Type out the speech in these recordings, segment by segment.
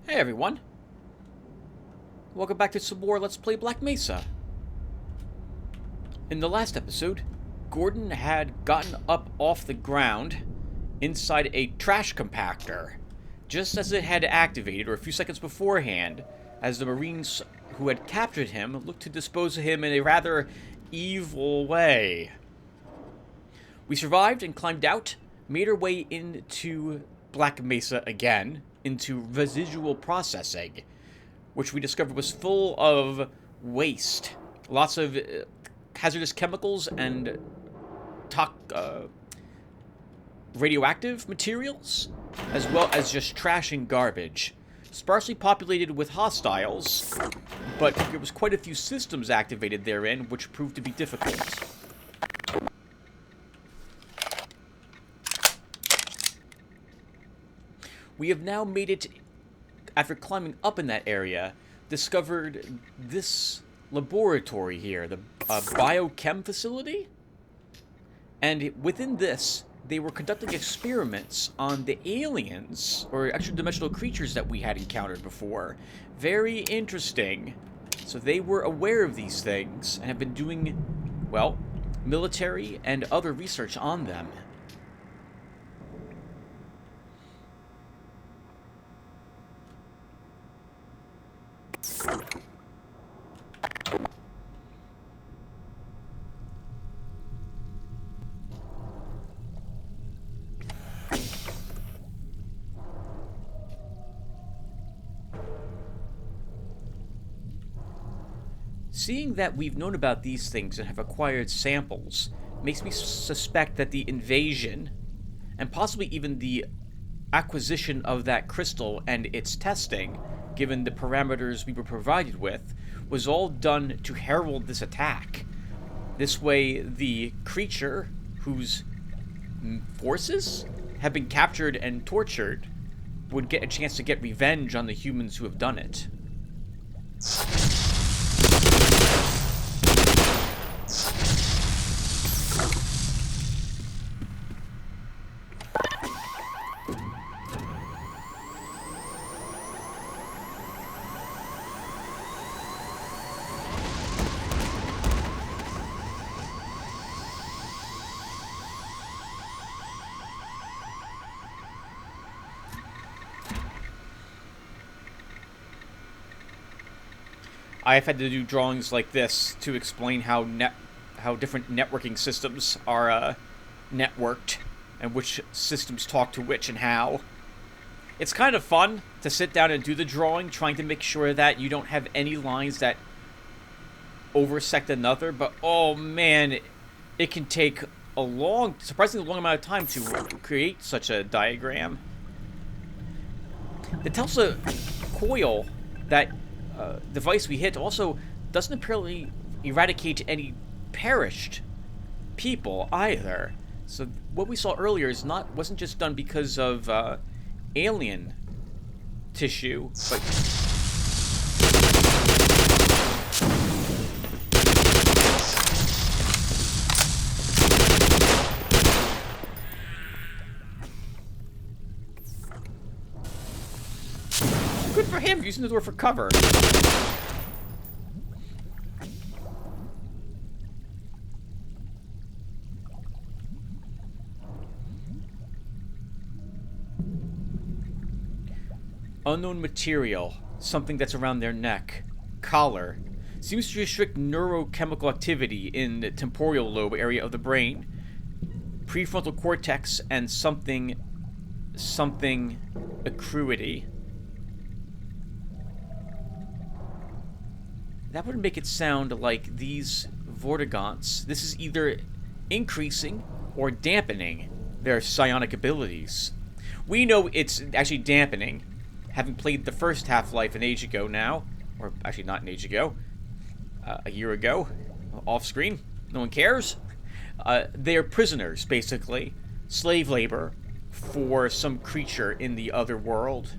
Hey everyone, welcome back to some more Let's Play Black Mesa. In the last episode, Gordon had gotten up off the ground inside a trash compactor, just as it had activated, or a few seconds beforehand, as the Marines who had captured him looked to dispose of him in a rather evil way. We survived and climbed out, made our way into Black Mesa again, into residual processing, which we discovered was full of waste. Lots of hazardous chemicals and radioactive materials, as well as just trash and garbage. Sparsely populated with hostiles, but there was quite a few systems activated therein, which proved to be difficult. We have now made it, after climbing up in that area, discovered this laboratory here, the biochem facility. And within this, they were conducting experiments on the aliens, or extra-dimensional creatures that we had encountered before. Very interesting. So they were aware of these things, and have been doing, well, military and other research on them. Seeing that we've known about these things and have acquired samples makes me suspect that the invasion, and possibly even the acquisition of that crystal and its testing, given the parameters we were provided with, was all done to herald this attack. This way, the creature, whose forces have been captured and tortured, would get a chance to get revenge on the humans who have done it. I've had to do drawings like this to explain how different networking systems are networked, and which systems talk to which and how. It's kind of fun to sit down and do the drawing, trying to make sure that you don't have any lines that oversect another, but oh man, it can take a surprisingly long amount of time to create such a diagram. The Tesla coil, that device we hit, also doesn't apparently eradicate any perished people either. So what we saw earlier wasn't just done because of alien tissue, but good for him using the door for cover. Unknown material, something that's around their neck. Collar. Seems to restrict neurochemical activity in the temporal lobe area of the brain. Prefrontal cortex and something acuity. That would make it sound like these vortigaunts. This is either increasing or dampening their psionic abilities. We know it's actually dampening, having played the first Half-Life an age ago now, or actually not an age ago, a year ago, off-screen, no one cares. They're prisoners, basically, slave labor for some creature in the other world.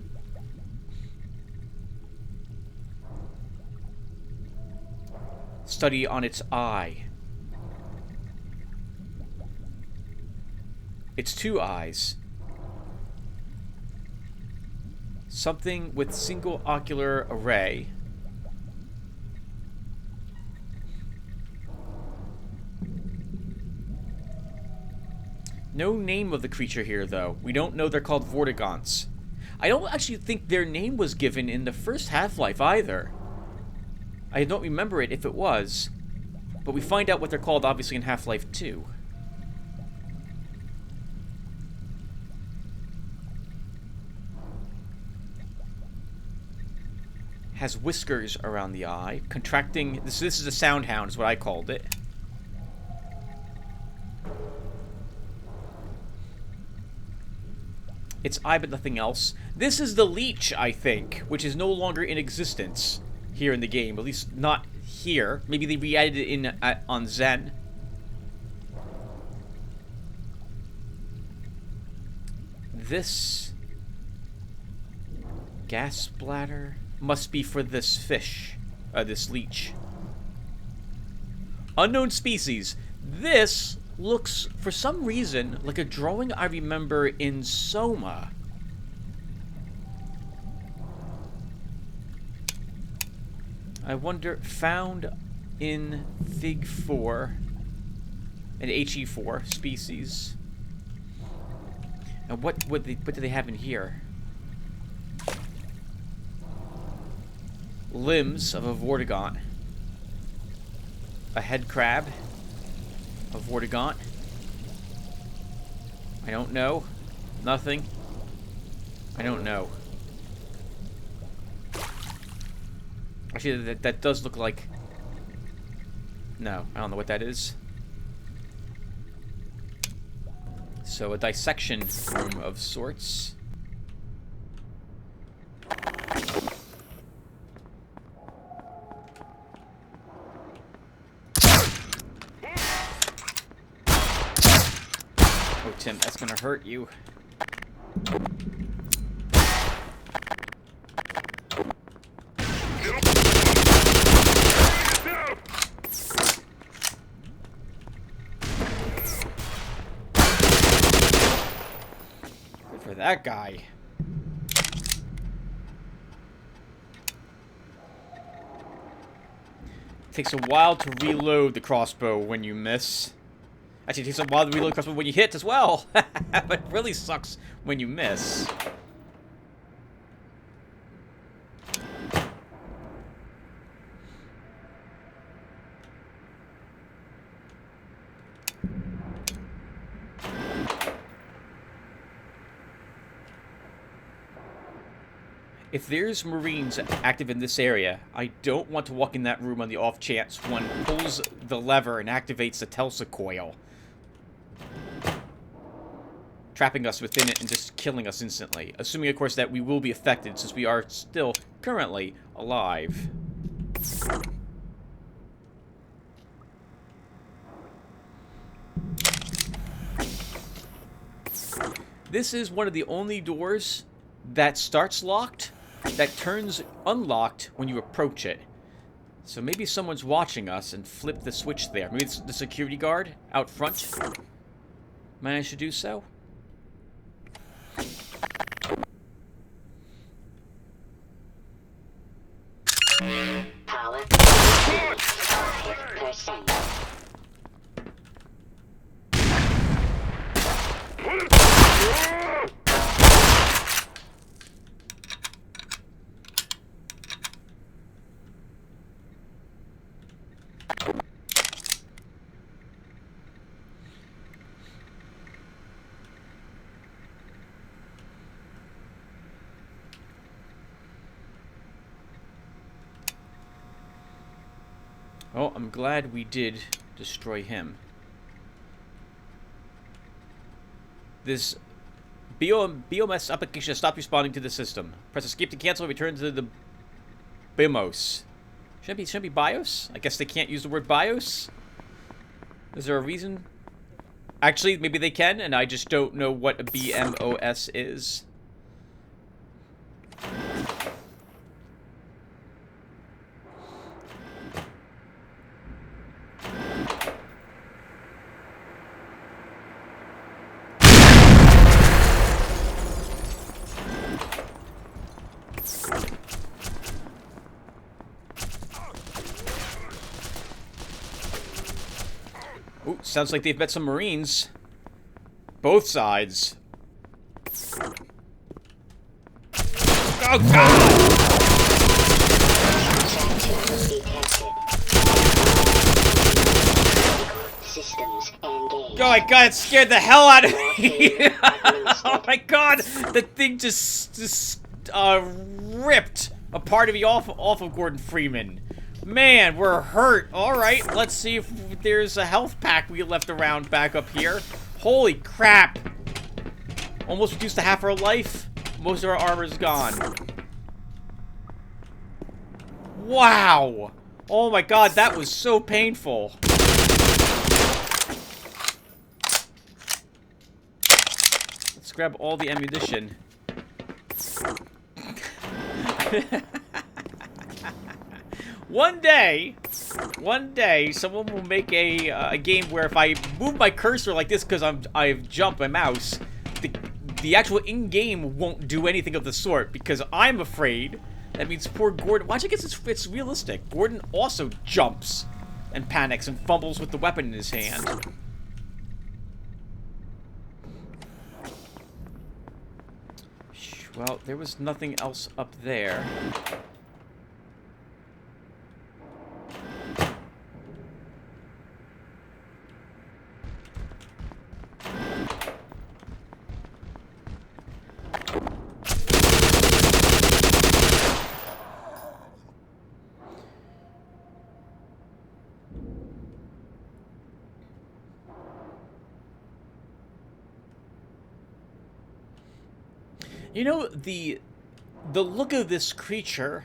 Study on its eye. Its two eyes. Something with single ocular array. No name of the creature here, though. We don't know they're called Vortigaunts. I don't actually think their name was given in the first Half-Life either. I don't remember it if it was. But we find out what they're called, obviously, in Half-Life 2. Has whiskers around the eye. Contracting... This is a sound hound, is what I called it. Its eye, but nothing else. This is the leech, I think, which is no longer in existence here in the game. At least not here. Maybe they re-added it in on Zen. This gas bladder must be for this fish, this leech. Unknown species. This looks, for some reason, like a drawing I remember in Soma. I wonder, found in Fig 4 and HE4 species. And what do they have in here? Limbs of a Vortigaunt. A head crab. A Vortigaunt. I don't know. Nothing. I don't know. Actually, that does look like... No, I don't know what that is. So, a dissection room of sorts. Oh, Tim, that's gonna hurt you. Good for that guy. Takes a while to reload the crossbow when you miss. Actually, it takes a while to reload the crossbow when you hit as well. But it really sucks when you miss. If there's Marines active in this area, I don't want to walk in that room on the off chance one pulls the lever and activates the Telsa coil, trapping us within it and just killing us instantly. Assuming, of course, that we will be affected since we are still currently alive. This is one of the only doors that starts locked, that turns unlocked when you approach it. So maybe someone's watching us and flipped the switch there. Maybe it's the security guard out front managed to do so. Power 5%. Oh, I'm glad we did destroy him. This BOMS application has stopped responding to the system. Press escape to cancel and return to the BIMOS. Shouldn't it be BIOS? I guess they can't use the word BIOS? Is there a reason? Actually, maybe they can, and I just don't know what a BMOS is. Ooh, sounds like they've met some Marines. Both sides. Oh, God! Systems engaged. Oh my God, it scared the hell out of me! Oh my God! The thing just ripped a part of me off of Gordon Freeman. Man, we're hurt. Alright, let's see if there's a health pack we left around back up here. Holy crap! Almost reduced to half our life. Most of our armor's gone. Wow! Oh my God, that was so painful. Let's grab all the ammunition. One day, someone will make a game where if I move my cursor like this because I've jumped my mouse, the actual in-game won't do anything of the sort because I'm afraid. That means poor Gordon. Watch it, it's realistic. Gordon also jumps and panics and fumbles with the weapon in his hand. Well, there was nothing else up there. You know, the look of this creature...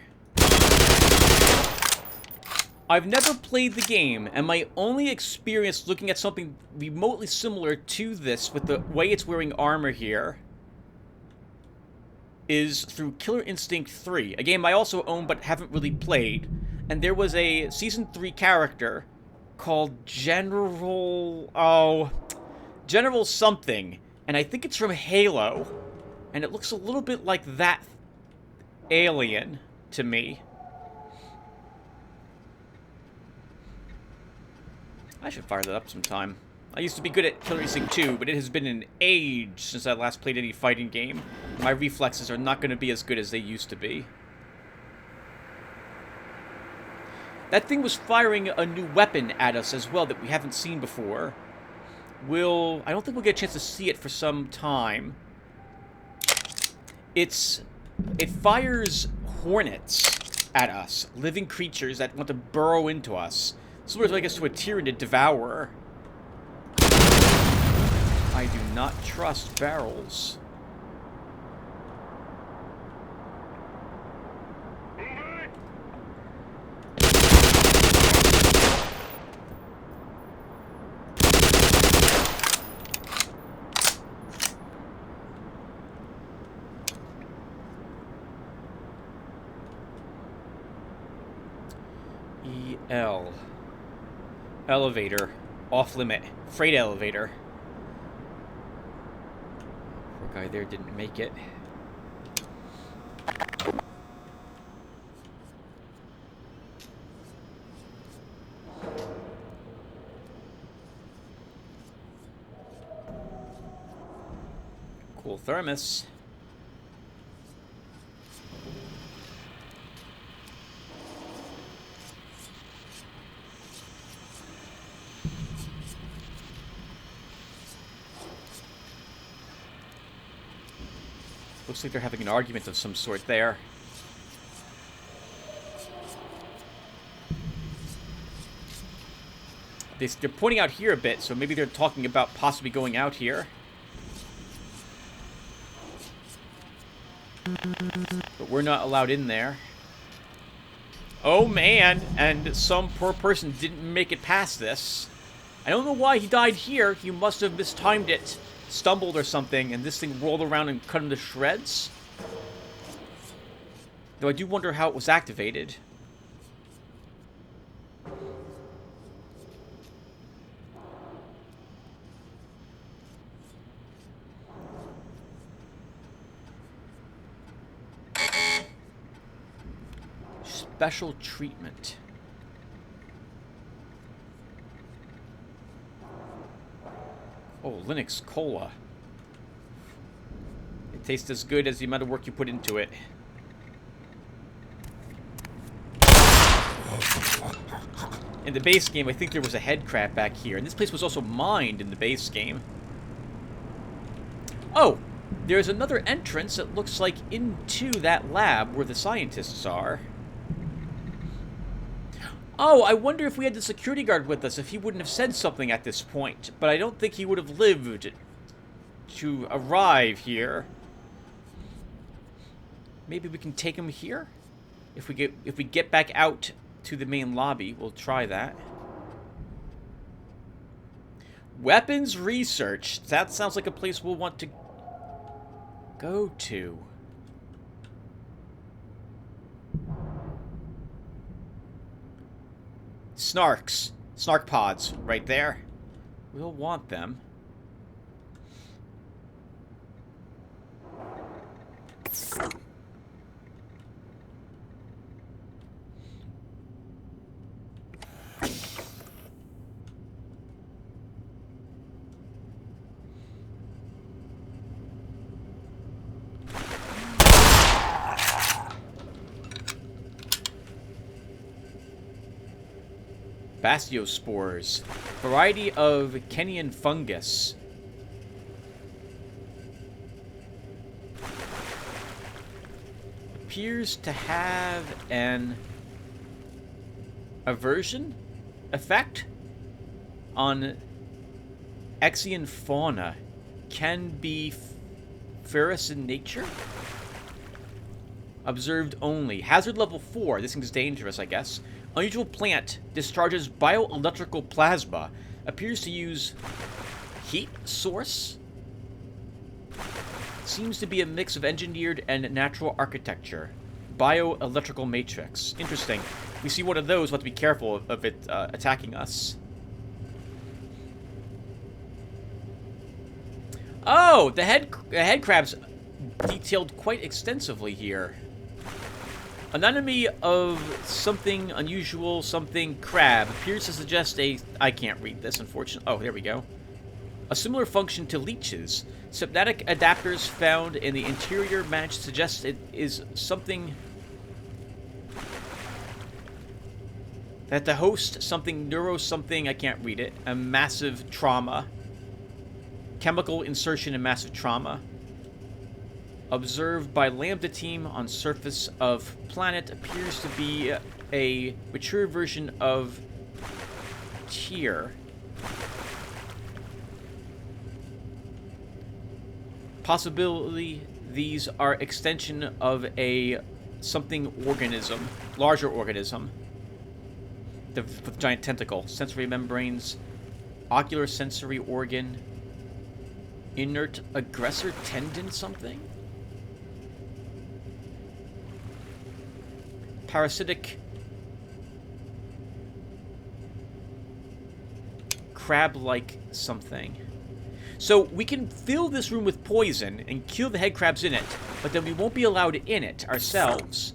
I've never played the game, and my only experience looking at something remotely similar to this, with the way it's wearing armor here, is through Killer Instinct 3, a game I also own but haven't really played. And there was a Season 3 character called General... Oh... General something, and I think it's from Halo. And it looks a little bit like that alien to me. I should fire that up sometime. I used to be good at Killer Instinct 2, but it has been an age since I last played any fighting game. My reflexes are not going to be as good as they used to be. That thing was firing a new weapon at us as well that we haven't seen before. I don't think we'll get a chance to see it for some time. It fires hornets at us, living creatures that want to burrow into us. Similar to, I guess, to a Tyranid devourer. I do not trust barrels. EL. Elevator. Off limit. Freight elevator. Poor guy there didn't make it. Cool thermos. Looks like they're having an argument of some sort there. They're pointing out here a bit, so maybe they're talking about possibly going out here. But we're not allowed in there. Oh man, and some poor person didn't make it past this. I don't know why he died here. He must have mistimed it. Stumbled or something, and this thing rolled around and cut him to shreds. Though I do wonder how it was activated. Special treatment. Oh, Linux Cola. It tastes as good as the amount of work you put into it. In the base game, I think there was a head crab back here. And this place was also mined in the base game. Oh! There's another entrance that looks like into that lab where the scientists are. Oh, I wonder if we had the security guard with us, if he wouldn't have said something at this point. But I don't think he would have lived to arrive here. Maybe we can take him here? If we get back out to the main lobby, we'll try that. Weapons research. That sounds like a place we'll want to go to. Snarks. Snark pods right there. We'll want them. Bastiospores, variety of Kenyan fungus. Appears to have an aversion effect on Exian fauna. Can be ferrous in nature. Observed only. Hazard level 4. This thing's dangerous, I guess. Unusual plant discharges bioelectrical plasma. Appears to use heat source. Seems to be a mix of engineered and natural architecture. Bioelectrical matrix. Interesting. We see one of those. We'll have to be careful of it attacking us. Oh, the head crab's detailed quite extensively here. An enemy of something unusual, something crab, appears to suggest a... I can't read this, unfortunately. Oh, there we go. A similar function to leeches. Synaptic adapters found in the interior match suggest it is something... that the host, something neuro-something, I can't read it. A massive trauma. Chemical insertion and massive trauma. Observed by Lambda team on surface of planet, appears to be a mature version of Tier. Possibly these are extension of a something organism, larger organism. With giant tentacle, sensory membranes, ocular sensory organ, inert aggressor tendon something? Parasitic crab-like something. So we can fill this room with poison and kill the head crabs in it, but then we won't be allowed in it ourselves.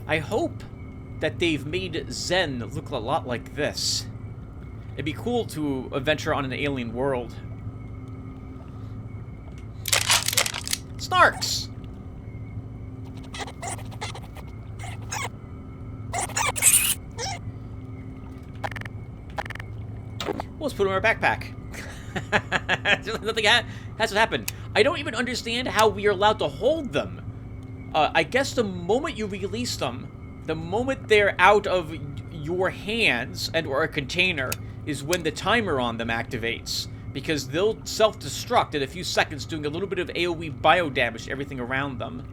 I hope that they've made Zen look a lot like this. It'd be cool to adventure on an alien world. Snarks! Well, let's put them in our backpack. Nothing has to happen. I don't even understand how we are allowed to hold them. I guess the moment you release them, the moment they're out of your hands and or a container, is when the timer on them activates. Because they'll self-destruct in a few seconds, doing a little bit of AoE bio damage to everything around them.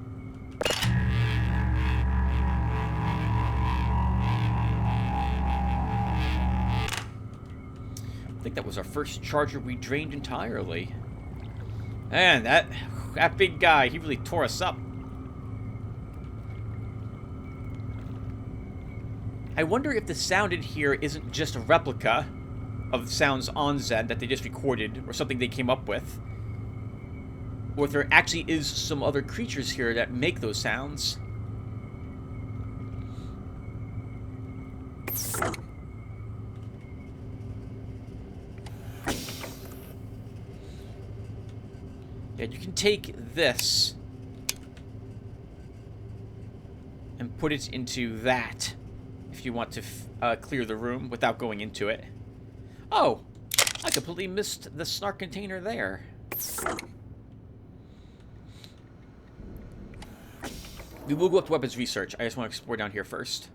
I think that was our first charger we drained entirely. Man, that big guy, he really tore us up. I wonder if the sound in here isn't just a replica of sounds on Zen that they just recorded, or something they came up with. Or if there actually is some other creatures here that make those sounds. Yeah, you can take this and put it into that if you want to clear the room without going into it. Oh, I completely missed the snark container there. We will go up to weapons research. I just want to explore down here first.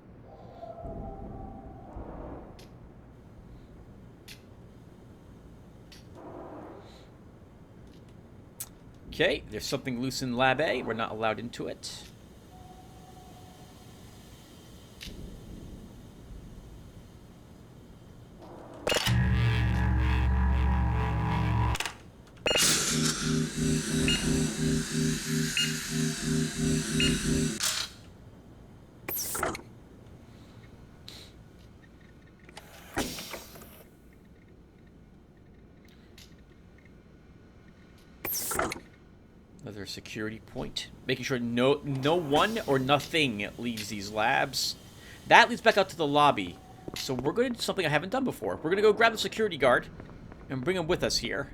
Okay, there's something loose in Lab A. We're not allowed into it. Another security point. Making sure no one or nothing leaves these labs. That leads back out to the lobby. So we're going to do something I haven't done before. We're going to go grab the security guard and bring him with us here.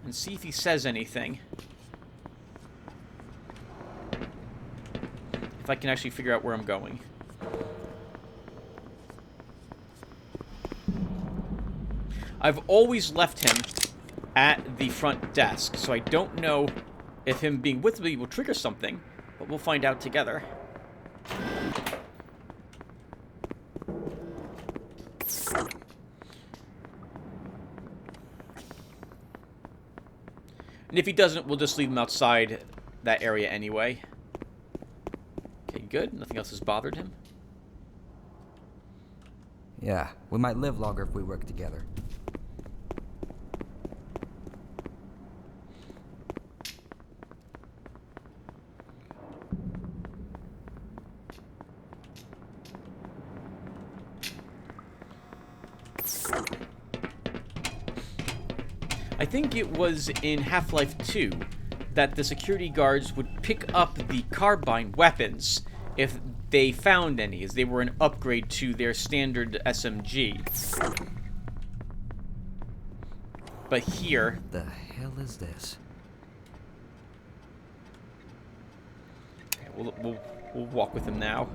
And see if he says anything. If I can actually figure out where I'm going. I've always left him at the front desk, so I don't know if him being with me will trigger something, but we'll find out together. And if he doesn't, we'll just leave him outside that area anyway. Okay, good. Nothing else has bothered him. Yeah, we might live longer if we work together. I think it was in Half-Life 2 that the security guards would pick up the carbine weapons if they found any, as they were an upgrade to their standard SMG. But here... What the hell is this? Okay, we'll walk with him now.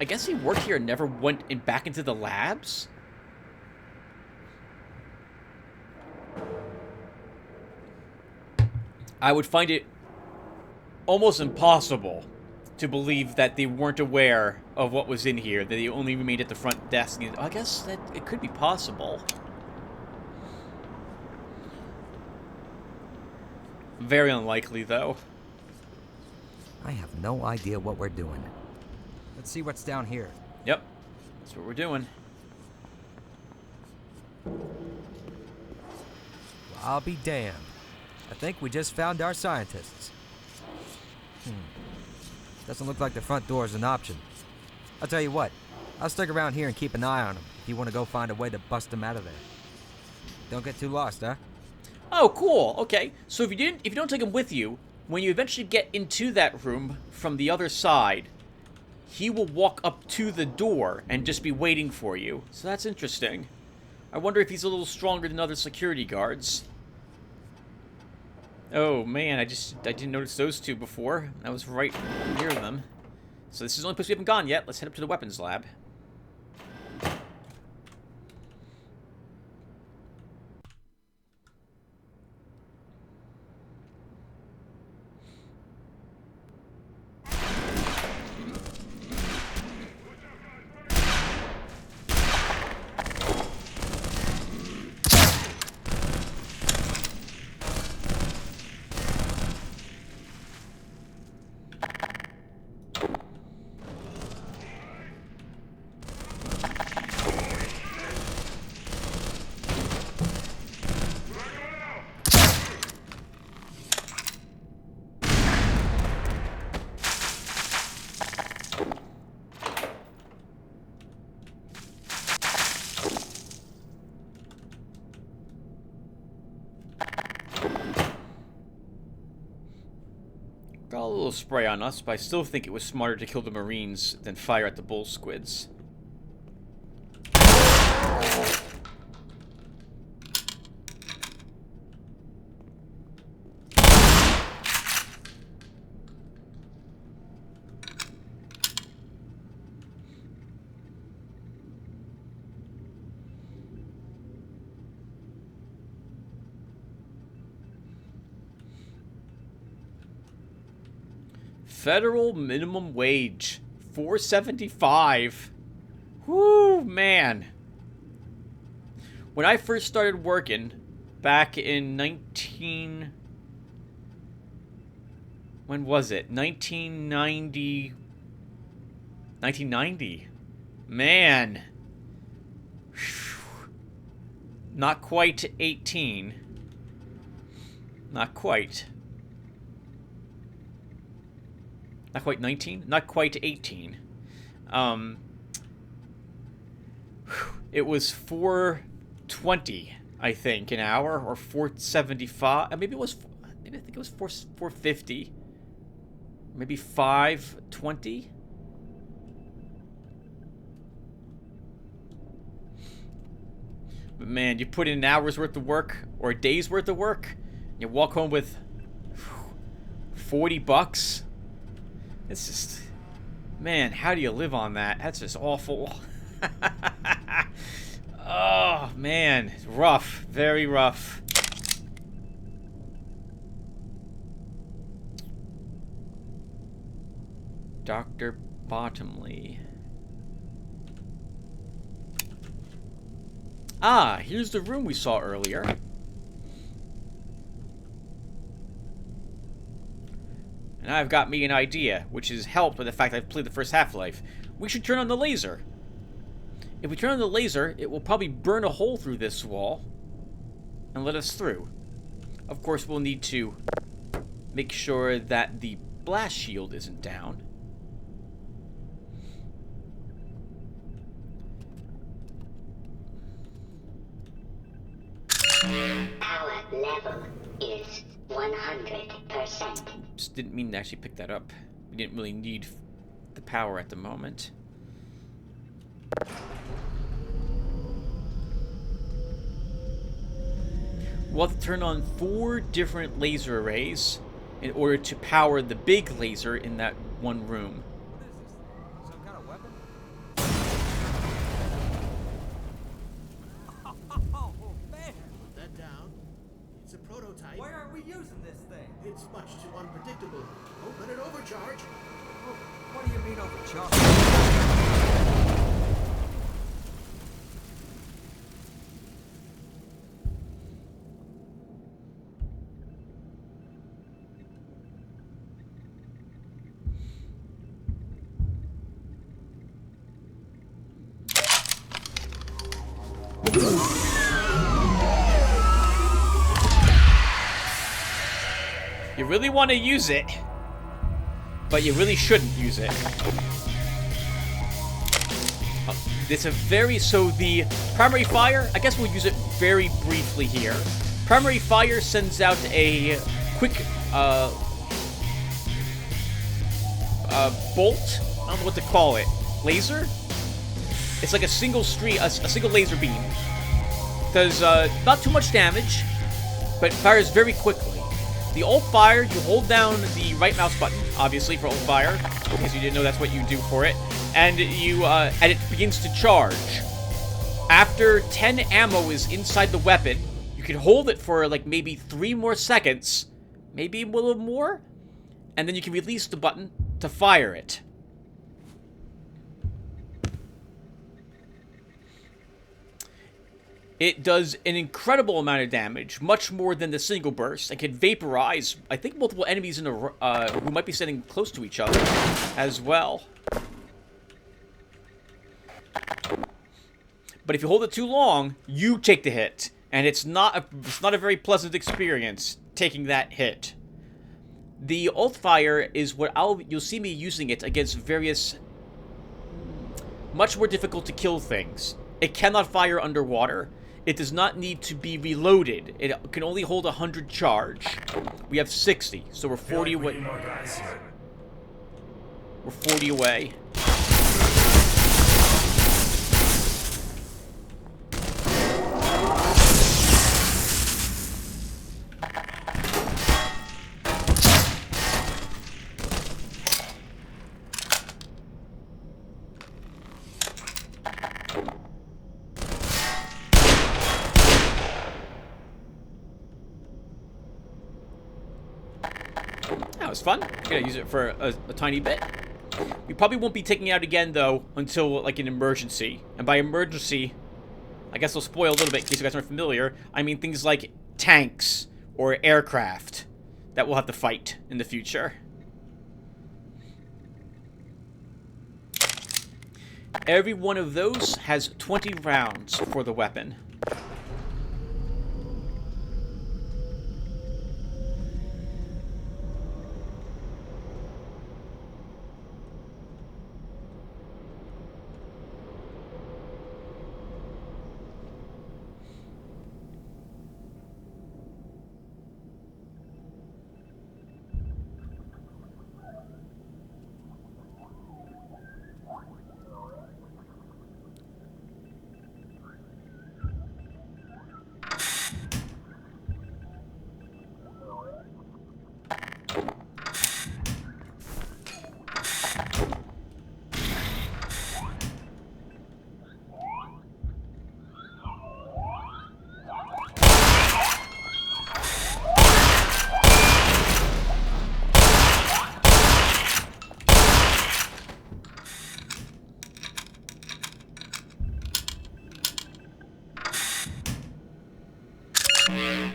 I guess he worked here and never went back into the labs? I would find it almost impossible to believe that they weren't aware of what was in here, that they only remained at the front desk. I guess that it could be possible. Very unlikely, though. I have no idea what we're doing. Let's see what's down here. Yep, that's what we're doing. Well, I'll be damned. I think we just found our scientists. Doesn't look like the front door is an option. I'll tell you what, I'll stick around here and keep an eye on them if you want to go find a way to bust them out of there. Don't get too lost, huh? Oh, cool. Okay. So if you don't take him with you, when you eventually get into that room from the other side, he will walk up to the door and just be waiting for you. So that's interesting. I wonder if he's a little stronger than other security guards. Oh man, I didn't notice those two before. I was right near them. So this is the only place we haven't gone yet. Let's head up to the weapons lab. Got a little spray on us, but I still think it was smarter to kill the Marines than fire at the bull squids. Federal minimum wage, $4.75. Whoo, man. When I first started working back in when was it? 1990. Man. Not quite 18. Not quite. Not quite 19? Not quite 18. It was $4.20, I think, an hour, or $4.75. Maybe I think it was $4.50. Maybe $5.20. But man, you put in an hour's worth of work or a day's worth of work, you walk home with $40. It's just, man, how do you live on that? That's just awful. Oh, man. It's rough. Very rough. Dr. Bottomley. Ah, here's the room we saw earlier. And I've got me an idea, which is helped by the fact I've played the first Half-Life. We should turn on the laser. If we turn on the laser, it will probably burn a hole through this wall and let us through. Of course, we'll need to make sure that the blast shield isn't down. Power level is 100%. Just didn't mean to actually pick that up. We didn't really need the power at the moment. We'll have to turn on 4 different laser arrays in order to power the big laser in that one room. What is this? Some kind of weapon? Oh, man! Put that down. It's a prototype. Why aren't we using this thing? It's much too unpredictable. Don't let it overcharge. Oh, what do you mean overcharged? You really want to use it, but you really shouldn't use it. It's a very, so the primary fire, I guess we'll use it very briefly here. Primary fire sends out a quick bolt, I don't know what to call it, laser? It's like a single stream, a single laser beam. Does not too much damage, but fires very quickly. The alt fire, you hold down the right mouse button, obviously, for alt fire, in case you didn't know that's what you do for it, and it begins to charge. After 10 ammo is inside the weapon, you can hold it for like maybe 3 more seconds, maybe a little more, and then you can release the button to fire it. It does an incredible amount of damage, much more than the single burst, and can vaporize, I think, multiple enemies in a, who might be standing close to each other as well. But if you hold it too long, you take the hit, and it's not a very pleasant experience taking that hit. The alt fire is what you'll see me using it against various much more difficult to kill things. It cannot fire underwater. it does not need to be reloaded. It can only hold 100 charge. We have 60, so we're 40 away. We're 40 away. That was fun. I'm gonna use it for a tiny bit. We probably won't be taking it out again, though, until, like, an emergency. And by emergency, I guess I'll spoil a little bit in case you guys aren't familiar. I mean things like tanks or aircraft that we'll have to fight in the future. Every one of those has 20 rounds for the weapon.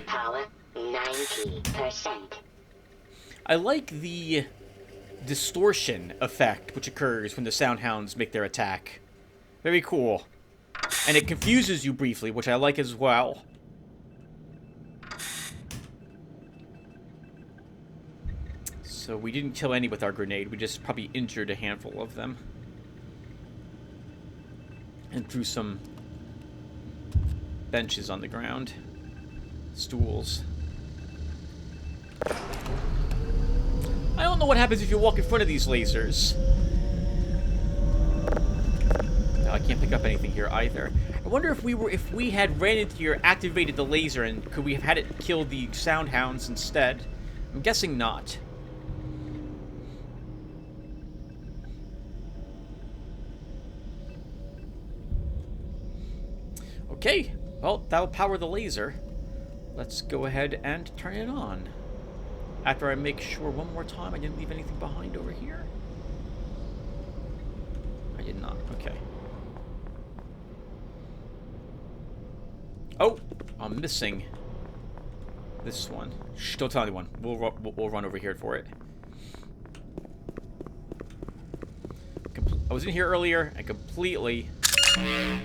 Power 90%. I like the distortion effect which occurs when the Soundhounds make their attack. Very cool. And it confuses you briefly, which I like as well. So we didn't kill any with our grenade, we just probably injured a handful of them. And threw some benches on the ground. Stools. I don't know what happens if you walk in front of these lasers. No, I can't pick up anything here either. I wonder if we had ran into here, activated the laser, and could we have had it kill the Soundhounds instead? I'm guessing not. Okay, well, that'll power the laser. Let's go ahead and turn it on. After I make sure one more time I didn't leave anything behind over here. I did not. Okay. Oh, I'm missing this one. Shh, don't tell anyone. We'll run over here for it. I was in here earlier and completely...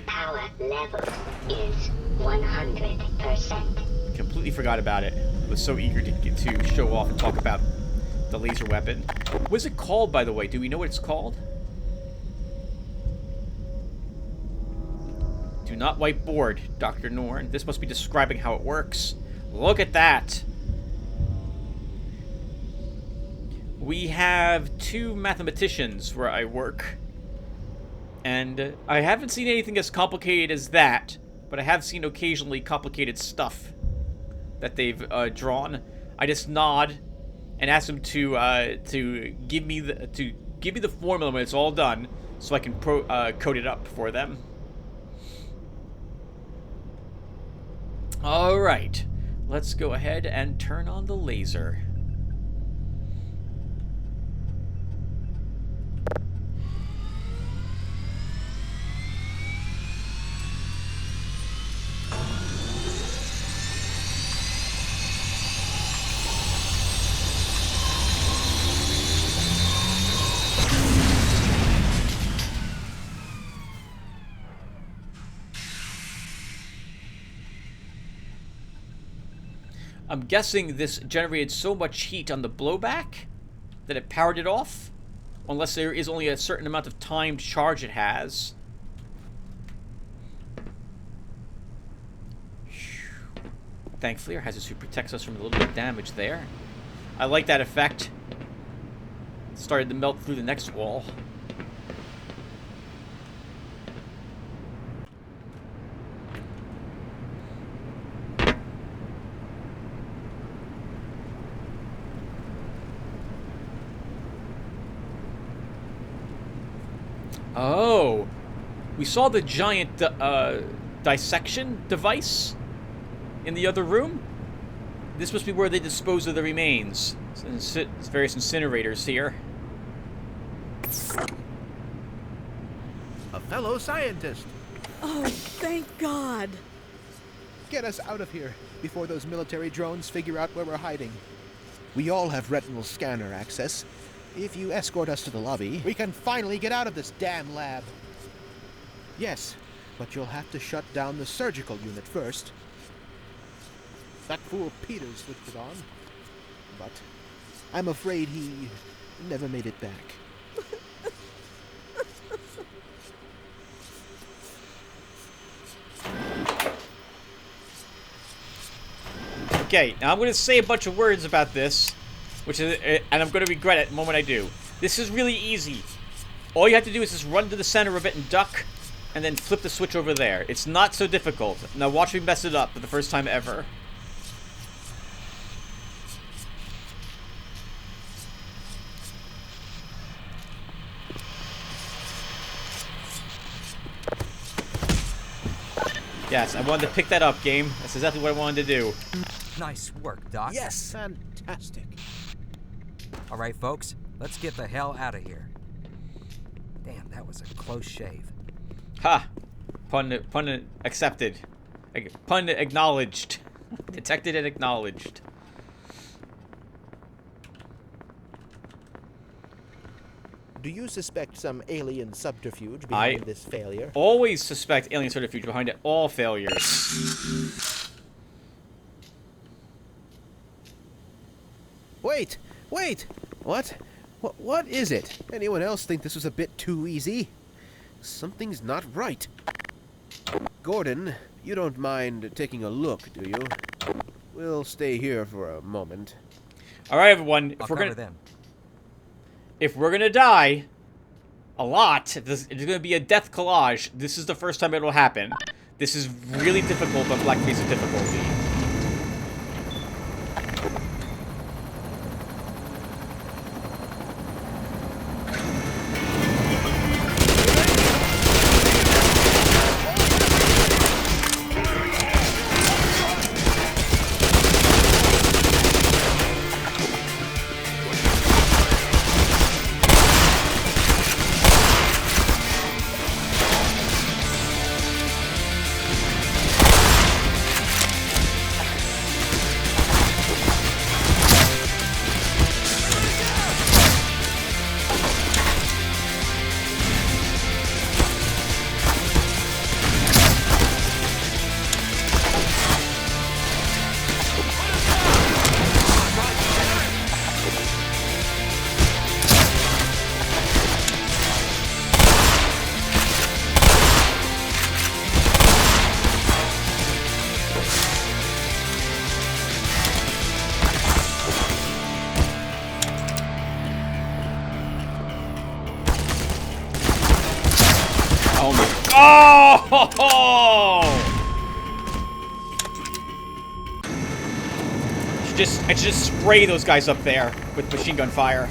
Power level is 100%. Completely forgot about it. I was so eager to get to show off and talk about the laser weapon. What's it called, by the way? Do we know what it's called? Do not wipe board, Dr. Norn. This must be describing how it works. Look at that! We have 2 mathematicians where I work. And I haven't seen anything as complicated as that, but I have seen occasionally complicated stuff that they've drawn. I just nod and ask them to give me the formula when it's all done, so I can code it up for them. All right, let's go ahead and turn on the laser. I'm guessing this generated so much heat on the blowback that it powered it off, unless there is only a certain amount of timed charge it has. Thankfully, our hazard suit protects us from a little bit of damage there. I like that effect. Started to melt through the next wall. Oh, we saw the giant dissection device in the other room. This must be where they dispose of the remains. There's various incinerators here. A fellow scientist. Oh, thank God. Get us out of here before those military drones figure out where we're hiding. We all have retinal scanner access. If you escort us to the lobby, we can finally get out of this damn lab. Yes, but you'll have to shut down the surgical unit first. That fool Peter switched it on, but I'm afraid he never made it back. Okay, now I'm going to say a bunch of words about this, which is, and I'm going to regret it the moment I do. This is really easy. All you have to do is just run to the center of it and duck, and then flip the switch over there. It's not so difficult. Now watch me mess it up for the first time ever. Yes, I wanted to pick that up, game. That's exactly what I wanted to do. Nice work, Doc. Yes, fantastic. All right, folks, let's get the hell out of here. Damn, that was a close shave. Ha! Pun accepted. Pun acknowledged. Detected and acknowledged. Do you suspect some alien subterfuge behind this failure? Always suspect alien subterfuge behind all failures. Wait! What is it? Anyone else think this was a bit too easy? Something's not right. Gordon, you don't mind taking a look, do you? We'll stay here for a moment. All right, everyone. If we're gonna die a lot, if there's gonna be a death collage, this is the first time it'll happen. This is really difficult on Black Mesa difficulty. Oh! I should just spray those guys up there with machine gun fire.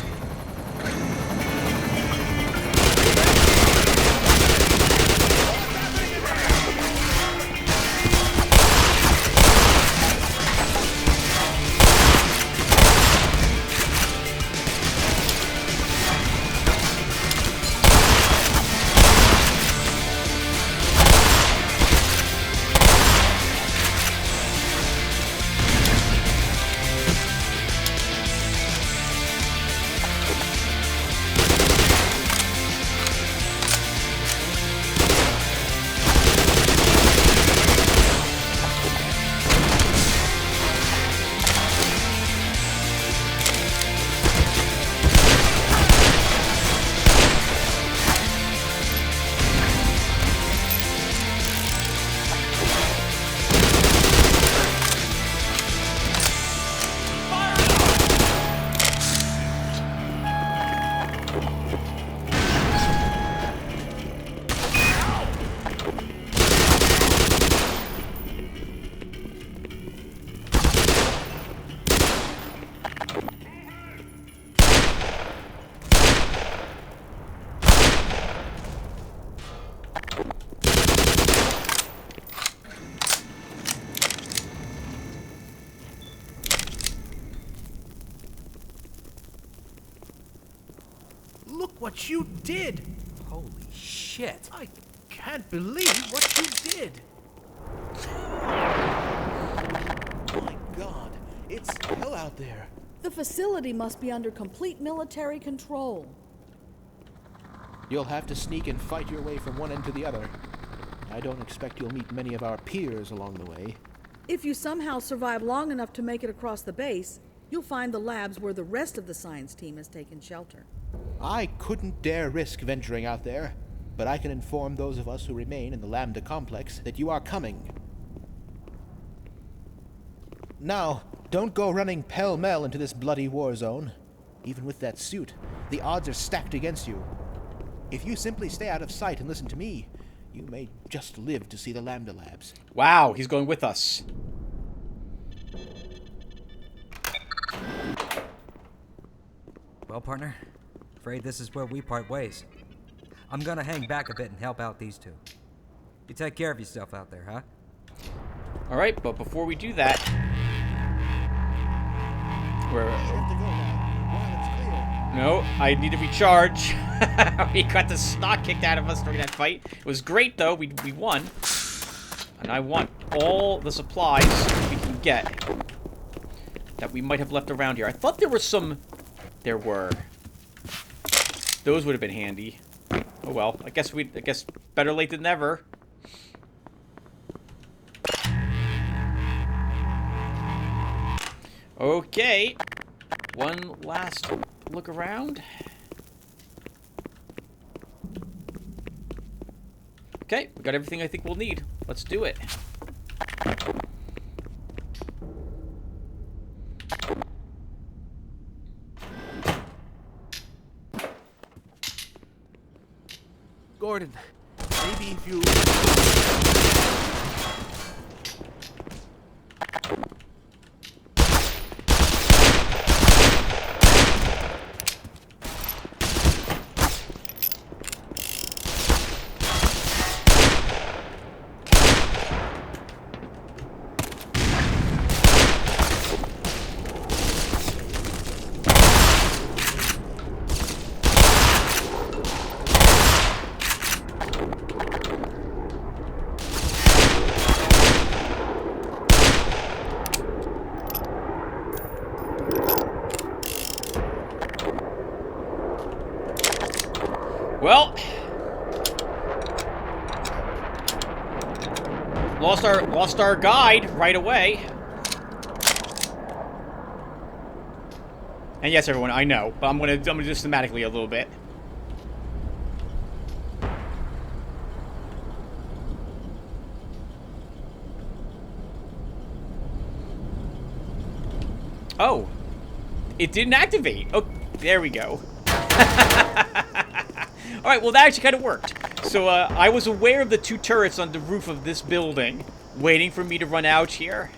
what you did! Holy shit. I can't believe what you did! My God, it's hell out there. The facility must be under complete military control. You'll have to sneak and fight your way from one end to the other. I don't expect you'll meet many of our peers along the way. If you somehow survive long enough to make it across the base, you'll find the labs where the rest of the science team has taken shelter. I couldn't dare risk venturing out there, but I can inform those of us who remain in the Lambda complex that you are coming. Now, don't go running pell-mell into this bloody war zone. Even with that suit, the odds are stacked against you. If you simply stay out of sight and listen to me, you may just live to see the Lambda labs. Wow, he's going with us. Well, partner, afraid this is where we part ways. I'm gonna hang back a bit and help out these two. You take care of yourself out there, huh? Alright, but before we do that... Where... Have to go now, while it's clear. No, I need to recharge. We got the snot kicked out of us during that fight. It was great, though. We won. And I want all the supplies we can get that we might have left around here. I thought there were some... There were. Those would have been handy. Oh well, I guess better late than never. Okay. One last look around. Okay, we got everything I think we'll need. Let's do it. Gordon, maybe if you... Well, lost our guide right away. And yes, everyone, I know, but I'm gonna do thematically a little bit. Oh, it didn't activate. Oh, there we go. Alright, well that actually kind of worked. So, I was aware of the two turrets on the roof of this building, waiting for me to run out here.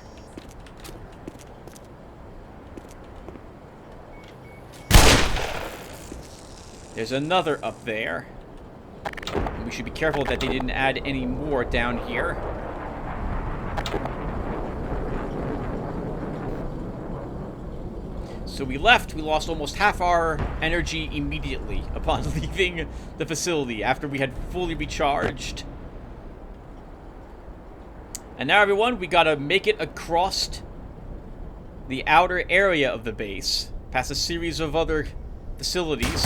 There's another up there. And we should be careful that they didn't add any more down here. So we lost almost half our energy immediately upon leaving the facility after we had fully recharged. And now, everyone, we gotta make it across the outer area of the base, past a series of other facilities.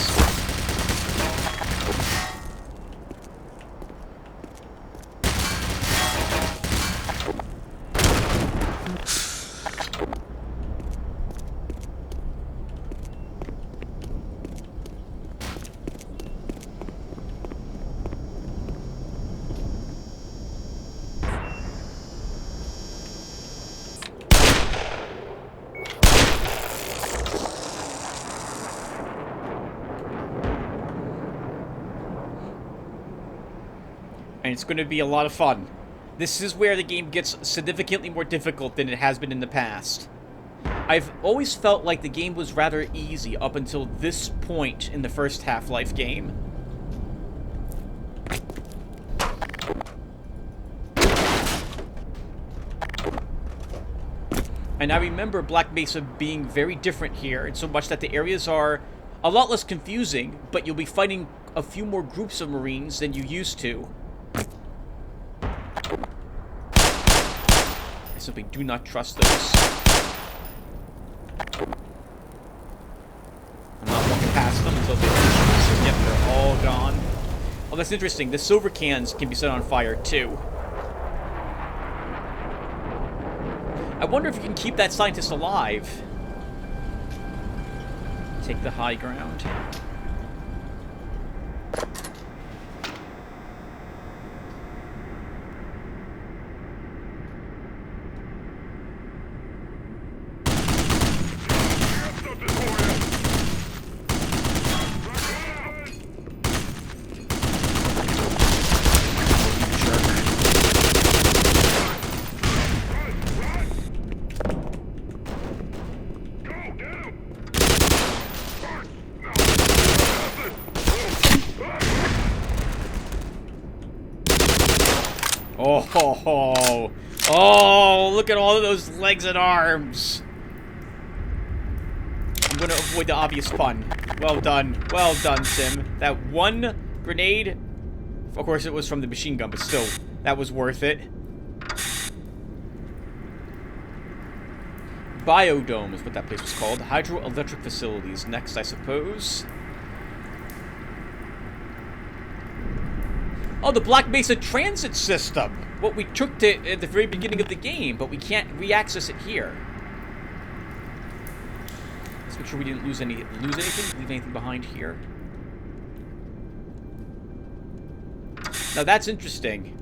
And it's going to be a lot of fun. This is where the game gets significantly more difficult than it has been in the past. I've always felt like the game was rather easy up until this point in the first Half-Life game. And I remember Black Mesa being very different here, in so much that the areas are A lot less confusing, but you'll be fighting a few more groups of Marines than you used to. I simply do not trust those. I'm not walking past them until they finish. Yep, they're all gone. Oh, that's interesting. The silver cans can be set on fire, too. I wonder if you can keep that scientist alive. Take the high ground. Oh, oh, look at all of those legs and arms. I'm going to avoid the obvious pun. Well done, Sim. That one grenade, of course it was from the machine gun, but still, that was worth it. Biodome is what that place was called. Hydroelectric facilities next, I suppose. Oh, the Black Mesa transit system! What we took to at the very beginning of the game, but we can't re-access it here. Let's make sure we didn't lose anything, leave anything behind here. Now that's interesting.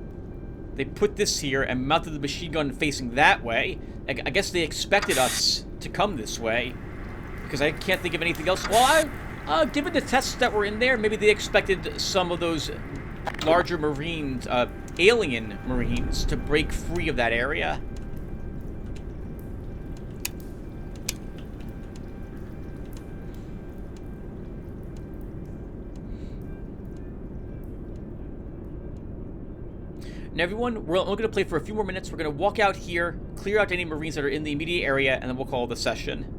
They put this here and mounted the machine gun facing that way. I guess they expected us to come this way, because I can't think of anything else. Well, given the tests that were in there, maybe they expected some of those larger Marines, alien Marines, to break free of that area. And everyone, we're only going to play for a few more minutes. We're going to walk out here, clear out any Marines that are in the immediate area, and then we'll call the session.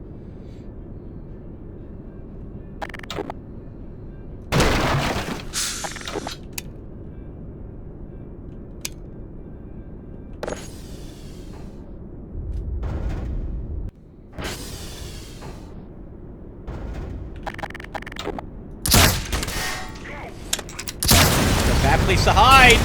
Bad place to hide!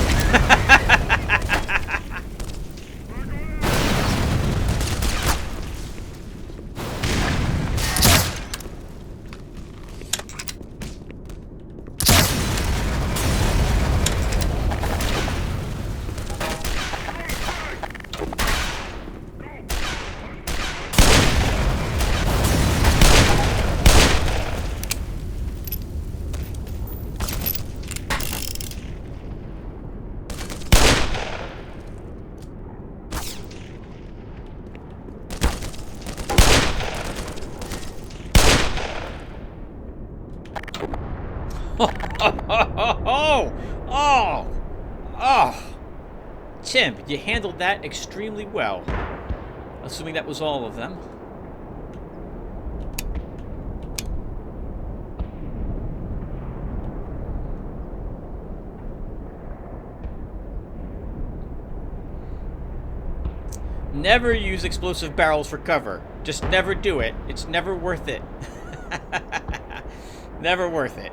Oh! Tim, you handled that extremely well. Assuming that was all of them. Never use explosive barrels for cover. Just never do it. It's never worth it. Never worth it.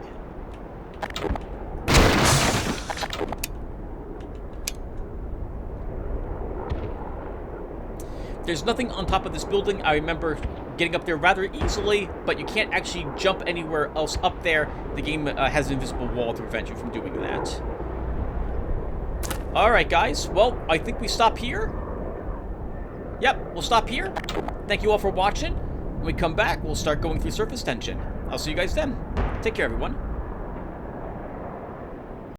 There's nothing on top of this building. I remember getting up there rather easily, but you can't actually jump anywhere else up there. The game has an invisible wall to prevent you from doing that. Alright, guys. Well, I think we stop here. Yep, we'll stop here. Thank you all for watching. When we come back, we'll start going through surface tension. I'll see you guys then. Take care, everyone.